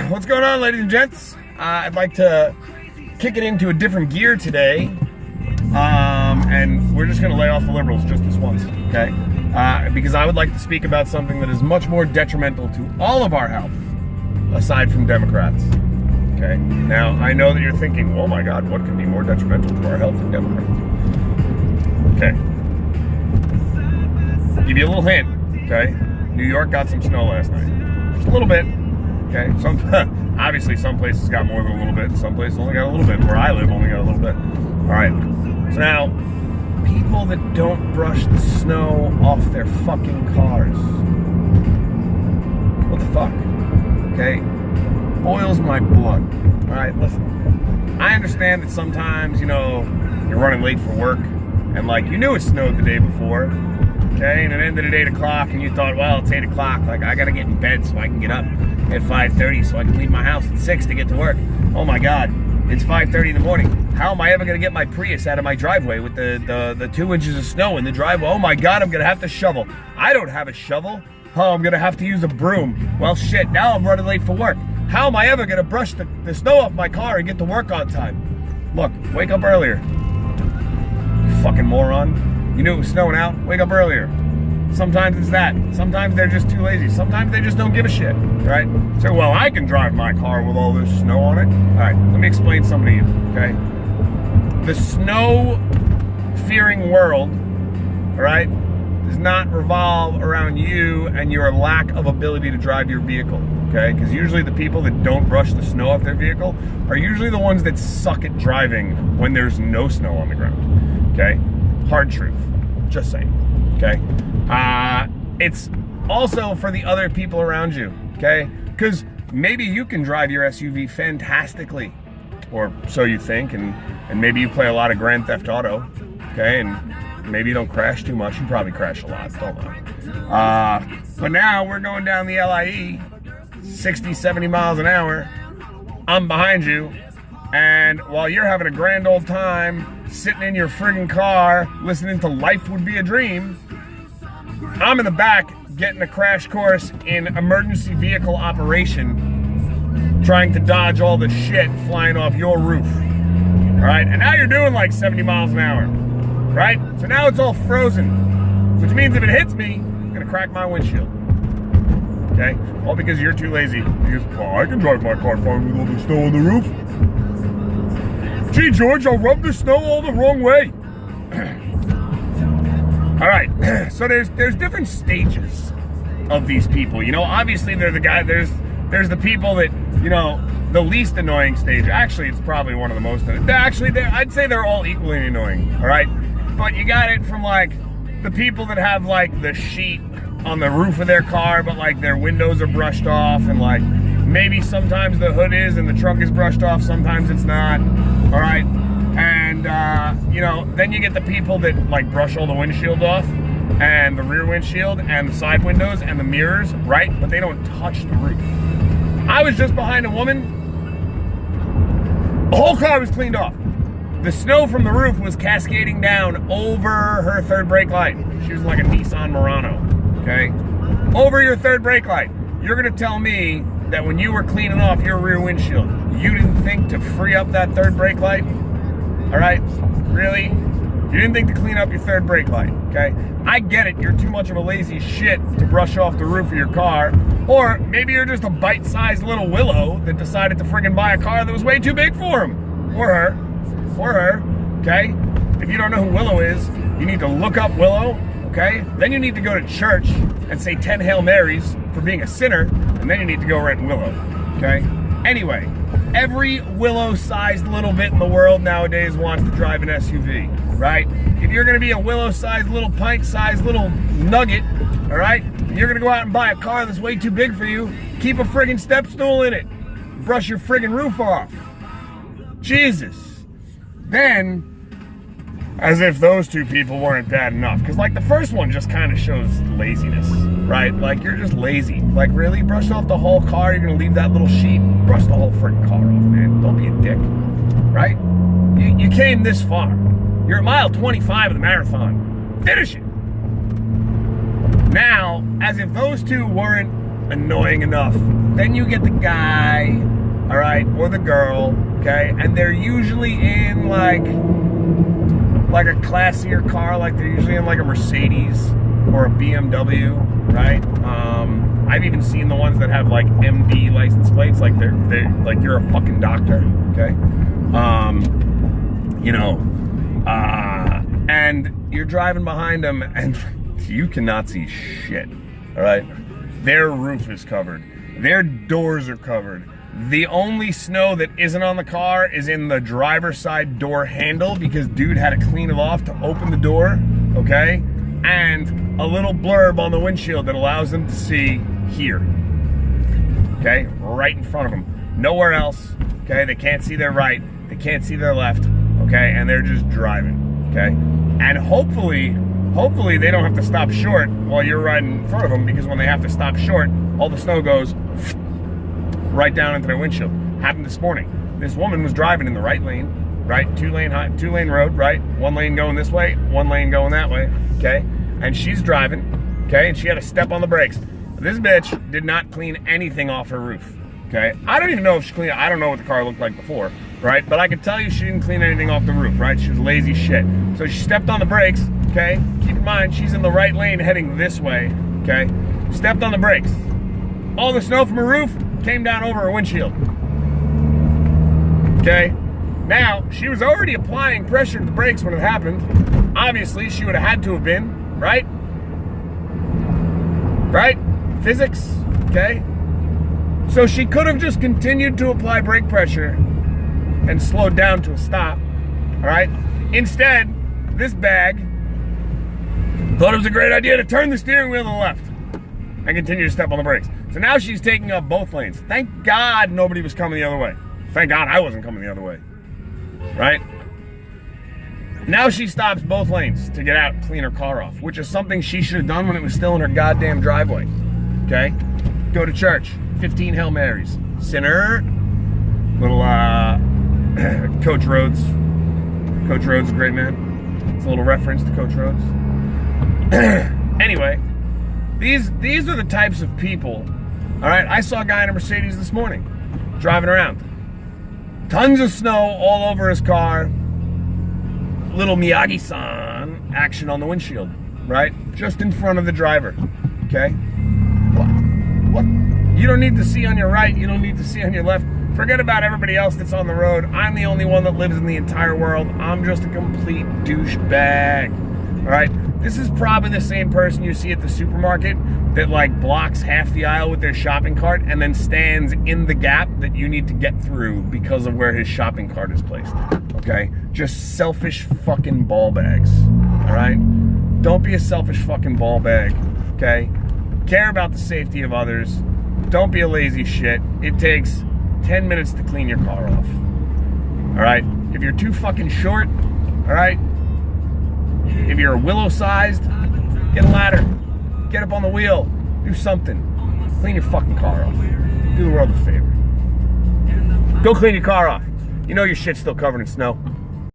What's going on, ladies and gents? I'd like to kick it into a different gear today, and we're just going to lay off the liberals just this once, okay? Because I would like to speak about something that is much more detrimental to all of our health, aside from Democrats, okay? Now, I know that you're thinking, oh my God, what could be more detrimental to our health than Democrats? Okay. I'll give you a little hint, okay? New York got some snow last night. Just a little bit. Okay, obviously some places got more than a little bit, and some places only got a little bit. Where I live only got a little bit. All right, so now, people that don't brush the snow off their fucking cars. What the fuck? Okay, boils my blood. All right, listen, I understand that sometimes, you know, you're running late for work, and like, you knew it snowed the day before, okay, and it ended at 8 o'clock, and you thought, well, it's 8 o'clock, like, I gotta get in bed so I can get up at 5:30 so I can leave my house at 6 to get to work. Oh my God, it's 5:30 in the morning. How am I ever gonna get my Prius out of my driveway with the 2 inches of snow in the driveway? Oh my God, I'm gonna have to shovel. I don't have a shovel. Oh, I'm gonna have to use a broom. Well, shit, now I'm running late for work. How am I ever gonna brush the snow off my car and get to work on time? Look, wake up earlier. You fucking moron. You knew it was snowing out, wake up earlier. Sometimes it's that. Sometimes they're just too lazy. Sometimes they just don't give a shit, right? So, well, I can drive my car with all this snow on it. All right, let me explain something to you, okay? The snow-fearing world, all right, does not revolve around you and your lack of ability to drive your vehicle, okay? Because usually the people that don't brush the snow off their vehicle are usually the ones that suck at driving when there's no snow on the ground, okay? Hard truth, just saying, okay? It's also for the other people around you, okay? Because maybe you can drive your SUV fantastically, or so you think, and maybe you play a lot of Grand Theft Auto, okay? And maybe you don't crash too much. You probably crash a lot, don't lie. But now we're going down the LIE, 60, 70 miles an hour. I'm behind you, and while you're having a grand old time sitting in your friggin' car listening to Life Would Be a Dream, I'm in the back getting a crash course in emergency vehicle operation, trying to dodge all the shit flying off your roof. All right, and now you're doing like 70 miles an hour, right? So now it's all frozen, which means if it hits me, it's gonna crack my windshield. Okay, all because you're too lazy. Because, well, I can drive my car fine with all the snow on the roof. Gee, George, I'll rub the snow all the wrong way. All right, so there's different stages of these people. You know, obviously there's the people that, you know, the least annoying stage. Actually, it's probably one of the most. I'd say they're all equally annoying. All right, but you got it from like the people that have like the sheet on the roof of their car, but like their windows are brushed off, and like maybe sometimes the hood is and the trunk is brushed off, sometimes it's not. All right. And, you know, then you get the people that, like, brush all the windshield off, and the rear windshield, and the side windows, and the mirrors, right? But they don't touch the roof. I was just behind a woman. The whole car was cleaned off. The snow from the roof was cascading down over her third brake light. She was like a Nissan Murano, okay? Over your third brake light. You're going to tell me that when you were cleaning off your rear windshield, you didn't think to free up that third brake light? All right, really? You didn't think to clean up your third brake light, okay? I get it, you're too much of a lazy shit to brush off the roof of your car, or maybe you're just a bite-sized little willow that decided to friggin' buy a car that was way too big for him, or her, okay? If you don't know who Willow is, you need to look up Willow, okay? Then you need to go to church and say 10 Hail Marys for being a sinner, and then you need to go rent Willow, okay? Anyway, every Willow-sized little bit in the world nowadays wants to drive an SUV, right? If you're going to be a Willow-sized little pint-sized little nugget, all right, and you're going to go out and buy a car that's way too big for you, keep a friggin' step stool in it. Brush your friggin' roof off. Jesus. Then, as if those two people weren't bad enough, because like the first one just kind of shows laziness, right? Like, you're just lazy. Like, really? Brush off the whole car? You're gonna leave that little sheet? Brush the whole freaking car off, man. Don't be a dick, right? You came this far. You're at mile 25 of the marathon. Finish it. Now, as if those two weren't annoying enough. Then you get the guy, all right, or the girl, okay, and they're usually in like a classier car, like they're usually in like a Mercedes or a BMW, right? I've even seen the ones that have like MD license plates, like they're like you're a fucking doctor, okay? And you're driving behind them, and you cannot see shit, all right? Their roof is covered. Their doors are covered. The only snow that isn't on the car is in the driver's side door handle because dude had to clean it off to open the door, okay? And a little blurb on the windshield that allows them to see here, okay? Right in front of them. Nowhere else, okay? They can't see their right. They can't see their left, okay? And they're just driving, okay? And hopefully they don't have to stop short while you're riding in front of them, because when they have to stop short, all the snow goes right down into their windshield. Happened this morning. This woman was driving in the right lane, right? Two lane road, right? One lane going this way, one lane going that way, okay? And she's driving, okay? And she had to step on the brakes. This bitch did not clean anything off her roof, okay? I don't even know if she cleaned it. I don't know what the car looked like before, right? But I can tell you she didn't clean anything off the roof, right? She was lazy shit. So she stepped on the brakes, okay? Keep in mind, she's in the right lane heading this way, okay? Stepped on the brakes. All the snow from her roof came down over her windshield, okay? Now, she was already applying pressure to the brakes when it happened. Obviously, she would have had to have been, right? Right? Physics, okay? So she could have just continued to apply brake pressure and slowed down to a stop, all right? Instead, this bag thought it was a great idea to turn the steering wheel to the left and continue to step on the brakes. So now she's taking up both lanes. Thank God nobody was coming the other way. Thank God I wasn't coming the other way, right? Now she stops both lanes to get out and clean her car off, which is something she should have done when it was still in her goddamn driveway, okay? Go to church, 15 Hail Marys. Sinner, little Coach Rhodes. Coach Rhodes is a great man. It's a little reference to Coach Rhodes. Anyway, these are the types of people, all right? I saw a guy in a Mercedes this morning, driving around. Tons of snow all over his car. Little Miyagi-san action on the windshield, right? Just in front of the driver, okay? What? You don't need to see on your right. You don't need to see on your left. Forget about everybody else that's on the road. I'm the only one that lives in the entire world. I'm just a complete douchebag, all right? This is probably the same person you see at the supermarket that like blocks half the aisle with their shopping cart and then stands in the gap that you need to get through because of where his shopping cart is placed, okay? Just selfish fucking ball bags, all right? Don't be a selfish fucking ball bag, okay? Care about the safety of others. Don't be a lazy shit. It takes 10 minutes to clean your car off, all right? If you're too fucking short, all right? If you're willow-sized, get a ladder. Get up on the wheel. Do something. Clean your fucking car off. Do the world a favor. Go clean your car off. You know your shit's still covered in snow.